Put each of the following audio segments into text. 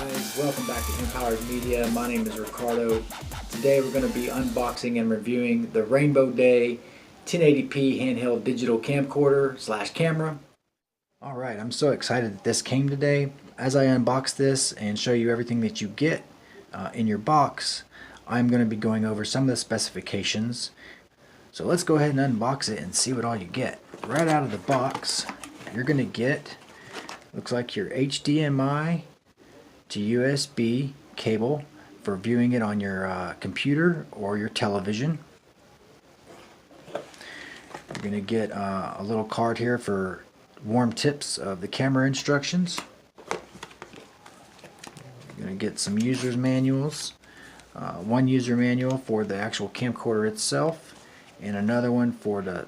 guys, welcome back to Empowered Media. My name is Ricardo. Today we're going to be unboxing and reviewing the RAINBOWDAY 1080p handheld digital camcorder / camera. Alright, I'm so excited that this came today. As I unbox this and show you everything that you get in your box, I'm going to be going over some of the specifications. So let's go ahead and unbox it and see what all you get. Right out of the box, you're going to get, looks like your HDMI to USB cable for viewing it on your computer or your television. You're going to get a little card here for warm tips of the camera instructions. You're going to get some user's manuals. One user manual for the actual camcorder itself, and another one for the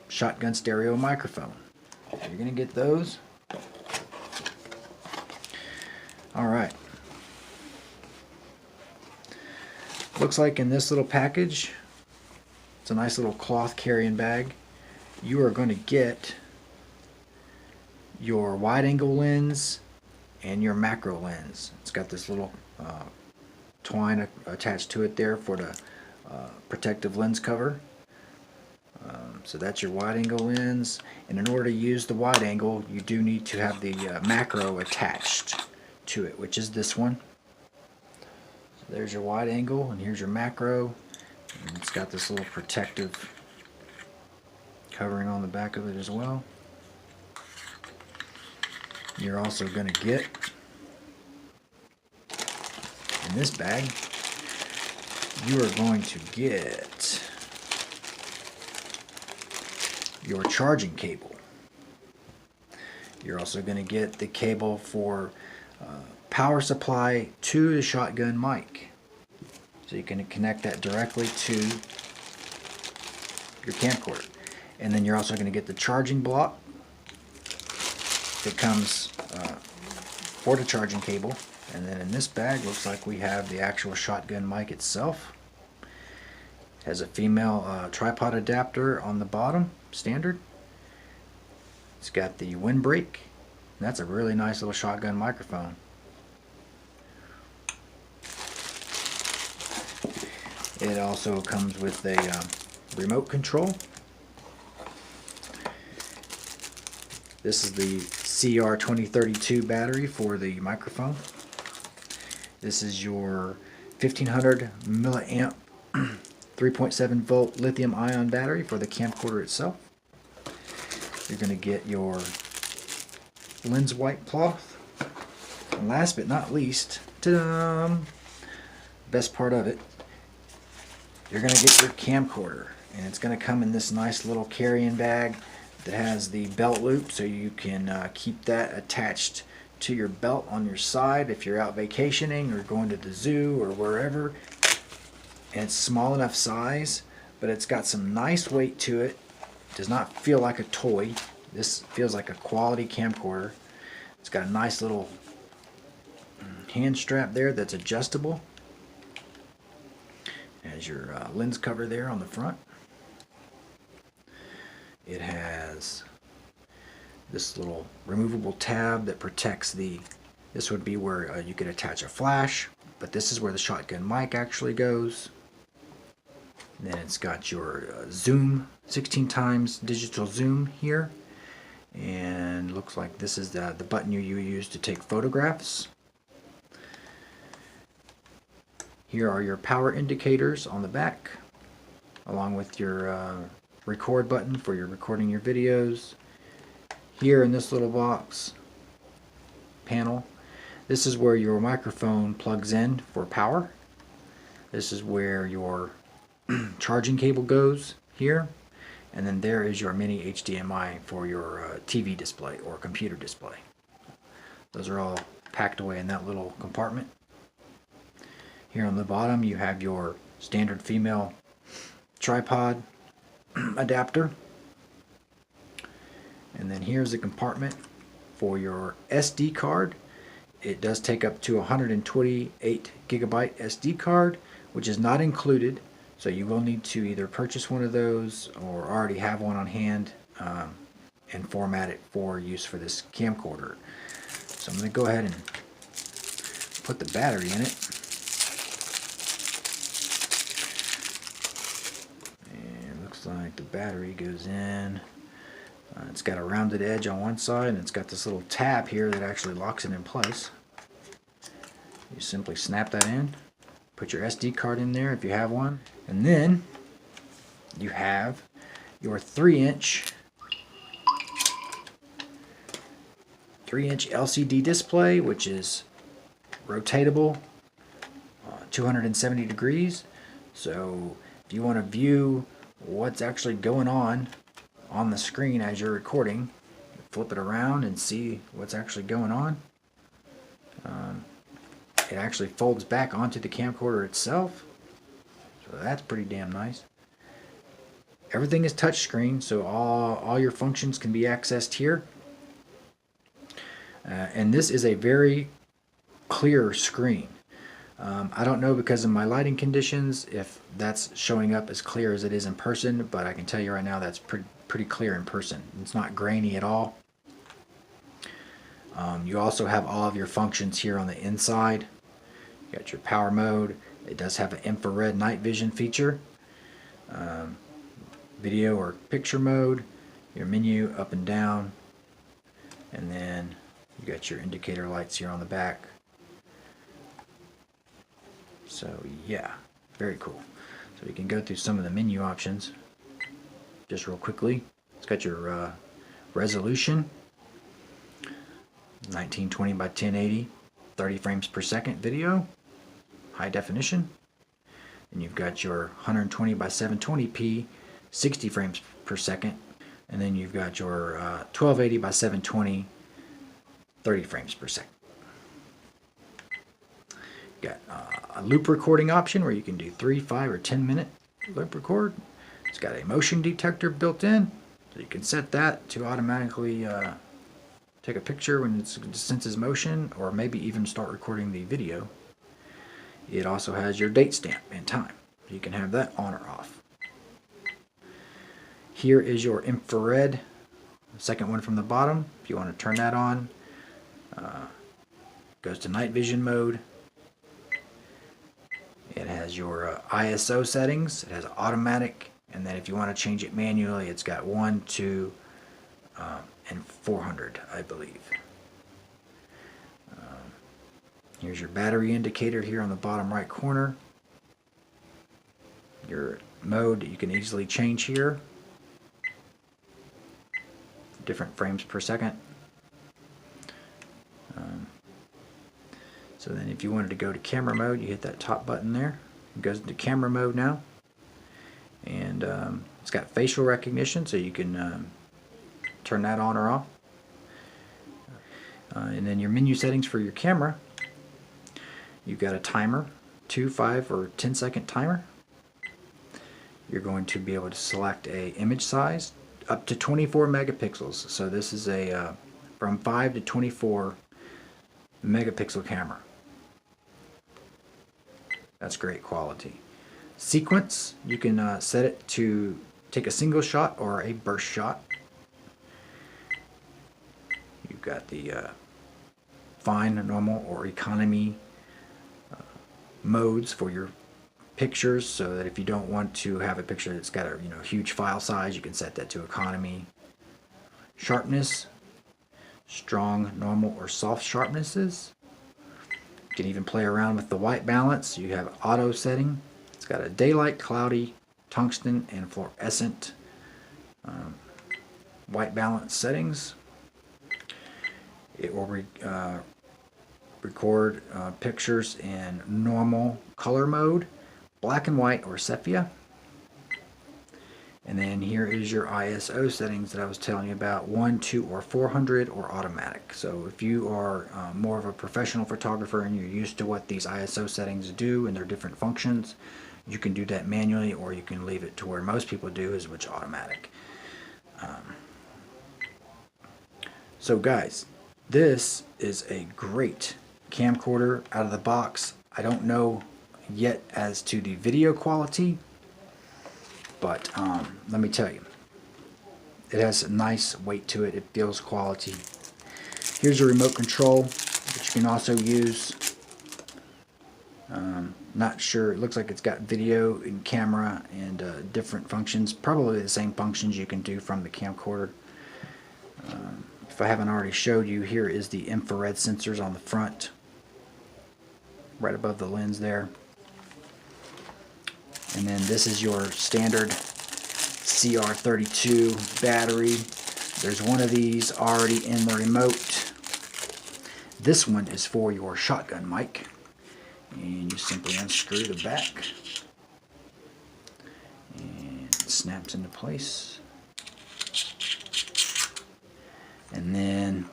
shotgun stereo microphone. You're going to get those. Alright. Looks like in this little package, it's a nice little cloth carrying bag, you are going to get your wide angle lens and your macro lens. It's got this little twine attached to it there for the protective lens cover. So that's your wide angle lens, and in order to use the wide angle you do need to have the macro attached to it, which is this one. So there's your wide angle, and here's your macro, and it's got this little protective covering on the back of it as well. You're also going to get in this bag, you are going to get your charging cable. You're also going to get the cable for power supply to the shotgun mic, so you can connect that directly to your camcorder. And then you're also going to get the charging block that comes for the charging cable. And then in this bag, looks like we have the actual shotgun mic itself. It has a female tripod adapter on the bottom, standard. It's got the windbreak. That's a really nice little shotgun microphone. It also comes with a remote control. This is the CR2032 battery for the microphone. This is your 1500 milliamp 3.7 volt lithium ion battery for the camcorder itself. You're going to get your lens wipe cloth. And last but not least, best part of it, you're going to get your camcorder, and it's going to come in this nice little carrying bag that has the belt loop, so you can keep that attached to your belt on your side if you're out vacationing or going to the zoo or wherever. And it's small enough size, but it's got some nice weight to it. It does not feel like a toy. This feels like a quality camcorder. It's got a nice little hand strap there that's adjustable. Has your lens cover there on the front. It has this little removable tab that protects this would be where you could attach a flash, but this is where the shotgun mic actually goes. And then it's got your zoom, 16 times digital zoom here, and looks like this is the button you use to take photographs. Here are your power indicators on the back, along with your record button for your recording your videos. Here in this little box panel, this is where your microphone plugs in for power. This is where your charging cable goes here, and then there is your mini HDMI for your TV display or computer display. Those are all packed away in that little compartment. Here on the bottom you have your standard female tripod adapter, and then here's a compartment for your SD card. It does take up to 128 gigabyte SD card, which is not included, so you will need to either purchase one of those or already have one on hand and format it for use for this camcorder. So I'm going to go ahead and put the battery in it. And looks like the battery goes in. It's got a rounded edge on one side, and it's got this little tab here that actually locks it in place. You simply snap that in, put your SD card in there if you have one, and then you have your 3-inch LCD display, which is rotatable 270 degrees. So if you want to view what's actually going on the screen as you're recording, flip it around and see what's actually going on. It actually folds back onto the camcorder itself, so that's pretty damn nice. Everything is touchscreen, so all your functions can be accessed here. And this is a very clear screen. I don't know, because of my lighting conditions, if that's showing up as clear as it is in person, but I can tell you right now that's pretty clear in person. It's not grainy at all. You also have all of your functions here on the inside. You got your power mode. It does have an infrared night vision feature. Video or picture mode. Your menu up and down. And then you got your indicator lights here on the back. So yeah, very cool. So you can go through some of the menu options just real quickly. It's got your resolution, 1920 by 1080, 30 frames per second video, high definition. And you've got your 120 by 720p, 60 frames per second. And then you've got your 1280 by 720, 30 frames per second. Got a loop recording option where you can do 3, 5, or 10 minute loop record. It's got a motion detector built in, so you can set that to automatically take a picture when it senses motion, or maybe even start recording the video. It also has your date stamp and time. You can have that on or off. Here is your infrared, the second one from the bottom. If you want to turn that on, goes to night vision mode. It has your ISO settings. It has automatic, and then if you want to change it manually, it's got 1, 2, and 400, I believe. Here's your battery indicator here on the bottom right corner. Your mode you can easily change here. Different frames per second. So then if you wanted to go to camera mode, you hit that top button there. It goes into camera mode now. And it's got facial recognition, so you can turn that on or off. And then your menu settings for your camera. You've got a timer, 2, 5, or 10 second timer. You're going to be able to select a image size up to 24 megapixels. So this is a from 5 to 24 megapixel camera. That's great quality. Sequence, you can set it to take a single shot or a burst shot. You've got the fine, normal, or economy modes for your pictures, so that if you don't want to have a picture that's got a huge file size, you can set that to economy. Sharpness, strong, normal, or soft sharpnesses. You can even play around with the white balance. You have auto setting. It's got a daylight, cloudy, tungsten, and fluorescent white balance settings. It will record pictures in normal color mode, black and white, or sepia. And then here is your ISO settings that I was telling you about, 1, 2, or 400, or automatic. So if you are more of a professional photographer and you're used to what these ISO settings do and their different functions, you can do that manually, or you can leave it to where most people do, is which automatic. So guys, this is a great camcorder out of the box. I don't know yet as to the video quality, but let me tell you, it has a nice weight to it. It feels quality. Here's a remote control that you can also use Not sure. It looks like it's got video and camera and different functions. Probably the same functions you can do from the camcorder. If I haven't already showed you, here is the infrared sensors on the front, right above the lens there. And then this is your standard CR32 battery. There's one of these already in the remote. This one is for your shotgun mic. And you simply unscrew the back. And it snaps into place. And then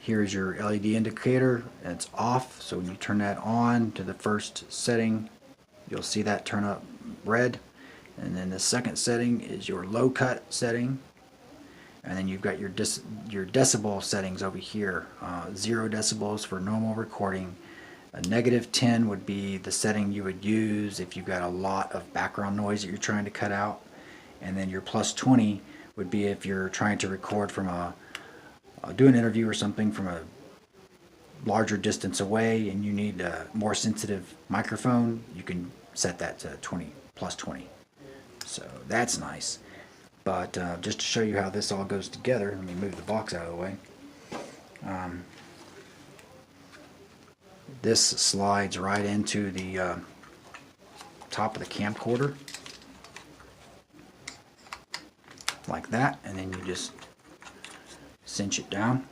here's your LED indicator. It's off, so when you turn that on to the first setting, you'll see that turn up red. And then the second setting is your low cut setting. And then you've got your decibel settings over here. 0 decibels for normal recording. A -10 would be the setting you would use if you've got a lot of background noise that you're trying to cut out. And then your +20 would be if you're trying to record from do an interview or something from a larger distance away and you need a more sensitive microphone. You can set that to +20. So that's nice. But just to show you how this all goes together, let me move the box out of the way. This slides right into the top of the camcorder, like that, and then you just cinch it down.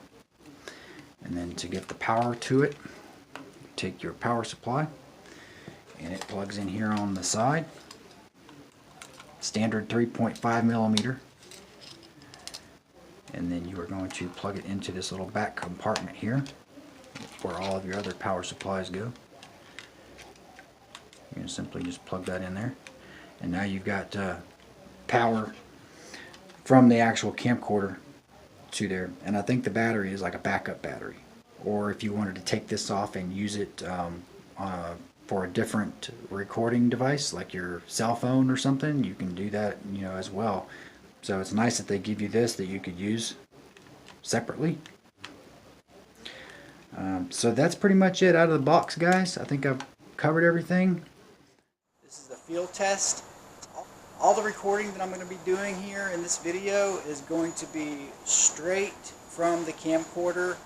And then to get the power to it, take your power supply, and it plugs in here on the side. Standard 3.5 millimeter. And then you are going to plug it into this little back compartment here, where all of your other power supplies go. You're going to simply just plug that in there. And now you've got power from the actual camcorder to there. And I think the battery is like a backup battery. Or if you wanted to take this off and use it for a different recording device, like your cell phone or something, you can do that, as well. So it's nice that they give you this that you could use separately. So that's pretty much it out of the box, guys. I think I've covered everything. This is the field test. All the recording that I'm going to be doing here in this video is going to be straight from the camcorder.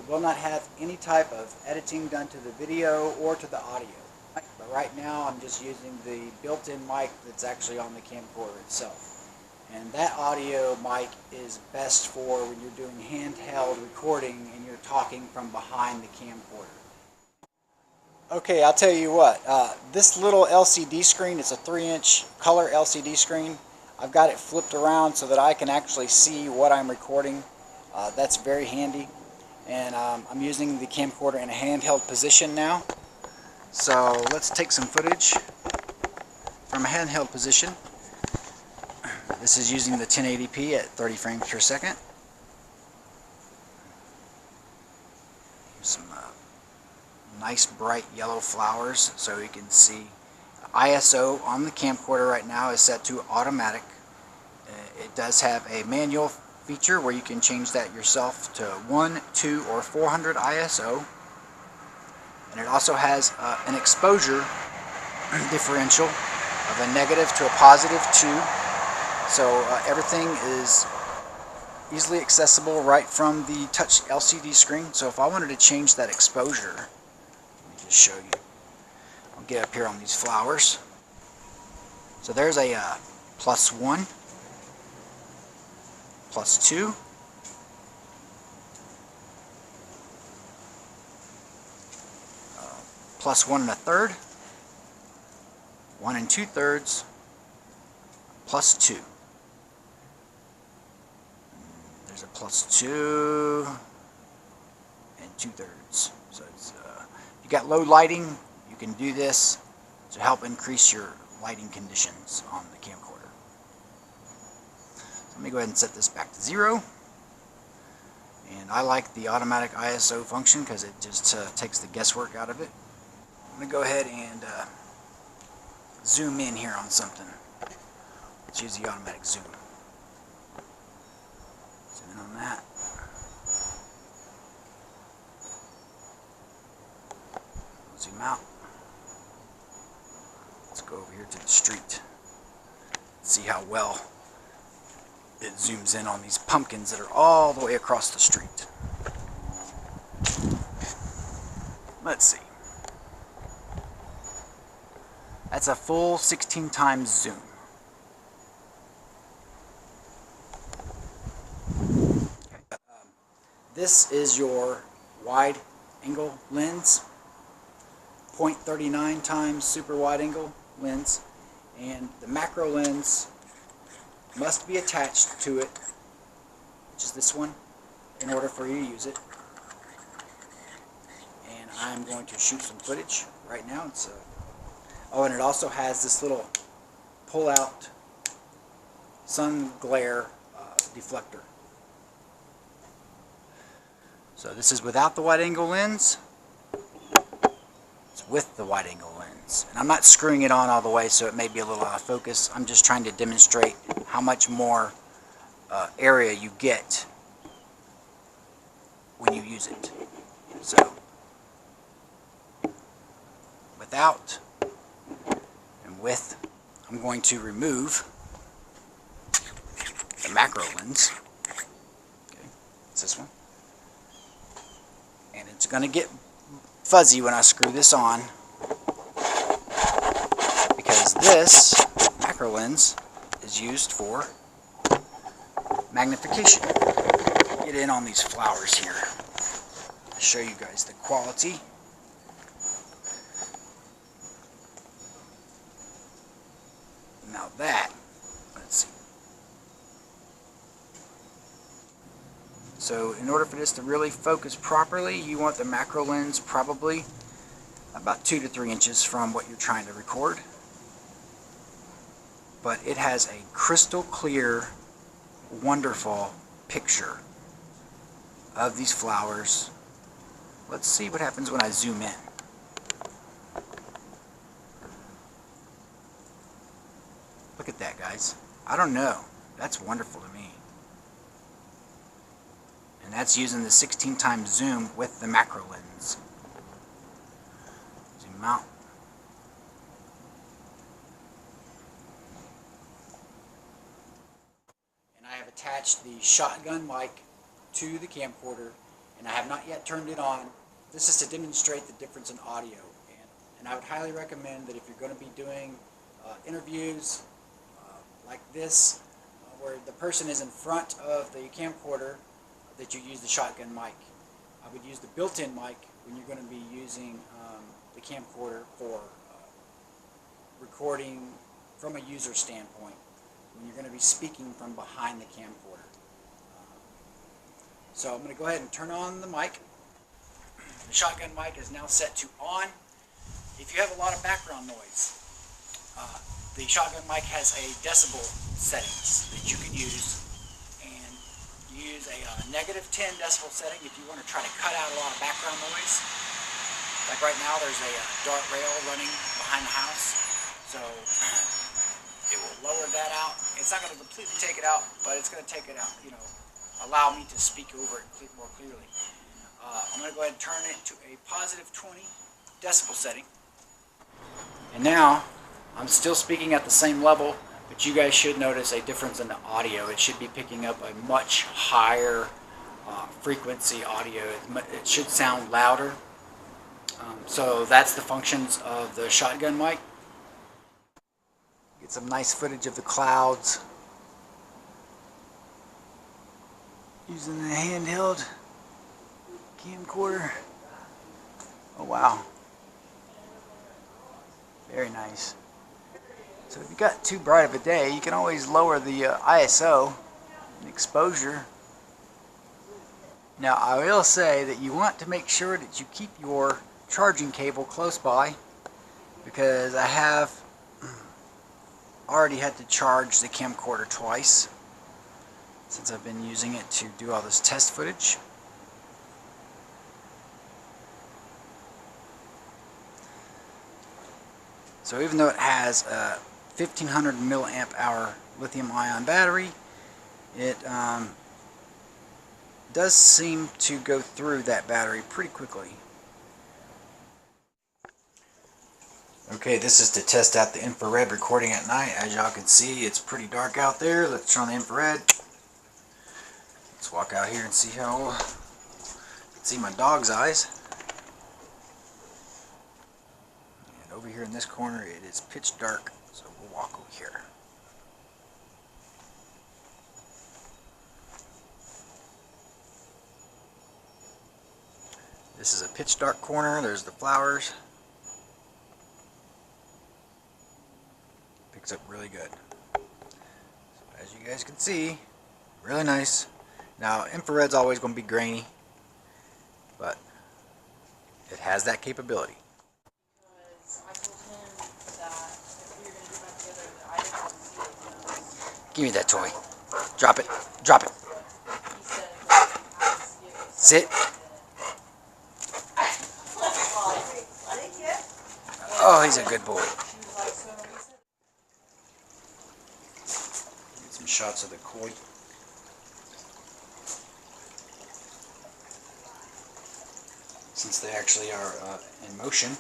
Will not have any type of editing done to the video or to the audio. But right now I'm just using the built-in mic that's actually on the camcorder itself. And that audio mic is best for when you're doing handheld recording and you're talking from behind the camcorder. Okay, I'll tell you what, this little LCD screen, it's a 3-inch color LCD screen. I've got it flipped around so that I can actually see what I'm recording. That's very handy. And I'm using the camcorder in a handheld position now. So let's take some footage from a handheld position. This is using the 1080p at 30 frames per second. Some nice bright yellow flowers so you can see. ISO on the camcorder right now is set to automatic. It does have a manual feature where you can change that yourself to 1, 2, or 400 ISO. And it also has an exposure differential of a negative to a +2. So everything is easily accessible right from the touch LCD screen. So if I wanted to change that exposure, let me just show you. I'll get up here on these flowers. So there's a +1, +2, +1 1/3, 1 2/3, +2. There's a +2 2/3. So it's, if you got low lighting, you can do this to help increase your lighting conditions on the camcorder. So let me go ahead and set this back to 0. And I like the automatic ISO function because it just takes the guesswork out of it. I'm going to go ahead and zoom in here on something. Let's use the automatic zoom. Zoom in on that. over here to the street. See how well it zooms in on these pumpkins that are all the way across the street. Let's see. That's a full 16 times zoom. Okay. This is your wide angle lens, 0.39 times super wide angle lens, and the macro lens must be attached to it, which is this one, in order for you to use it. And I'm going to shoot some footage right now. Oh, and it also has this little pull-out sun glare deflector. So this is without the wide-angle lens. It's with the wide-angle lens. And I'm not screwing it on all the way, so it may be a little out of focus. I'm just trying to demonstrate how much more area you get when you use it. So, without and with, I'm going to remove the macro lens. Okay, it's this one. And it's going to get fuzzy when I screw this on, because this macro lens is used for magnification. Get in on these flowers here. I'll show you guys the quality. Now that, let's see. So in order for this to really focus properly, you want the macro lens probably about 2 to 3 inches from what you're trying to record. But it has a crystal clear, wonderful picture of these flowers. Let's see what happens when I zoom in. Look at that, guys. I don't know. That's wonderful to me. And that's using the 16 times zoom with the macro lens. Zoom out. And I have attached the shotgun mic to the camcorder, and I have not yet turned it on. This is to demonstrate the difference in audio. And I would highly recommend that if you're going to be doing interviews like this, where the person is in front of the camcorder, that you use the shotgun mic. I would use the built-in mic when you're going to be using the camcorder for recording from a user standpoint, when you're going to be speaking from behind the camcorder. So I'm going to go ahead and turn on the mic. The shotgun mic is now set to on. If you have a lot of background noise, the shotgun mic has a decibel settings that you can use, and use a negative 10 decibel setting if you want to try to cut out a lot of background noise. Like right now there's a dart rail running behind the house, so it will lower that out. It's not going to completely take it out, but it's going to take it out, allow me to speak over it more clearly. I'm going to go ahead and turn it to a positive 20 decibel setting. And now I'm still speaking at the same level, but you guys should notice a difference in the audio. It should be picking up a much higher frequency audio. It should sound louder. So that's the functions of the shotgun mic. Get some nice footage of the clouds using the handheld camcorder. Oh wow, very nice. So if you've got too bright of a day, you can always lower the ISO and exposure. Now I will say that you want to make sure that you keep your charging cable close by, because I have already had to charge the camcorder twice since I've been using it to do all this test footage. So even though it has a 1500 milliamp hour lithium ion battery, it does seem to go through that battery pretty quickly. Okay, this is to test out the infrared recording at night. As y'all can see, it's pretty dark out there. Let's turn on the infrared. Let's walk out here and see how, see my dog's eyes. And over here in this corner, it is pitch dark, so we'll walk over here. This is a pitch dark corner. There's the flowers. Picks up really good. So as you guys can see, really nice. Now infrared's always going to be grainy, but it has that capability. Give me that toy. Drop it. Drop it. Sit. Oh, he's a good boy. Get some shots of the koi. Since they actually are in motion.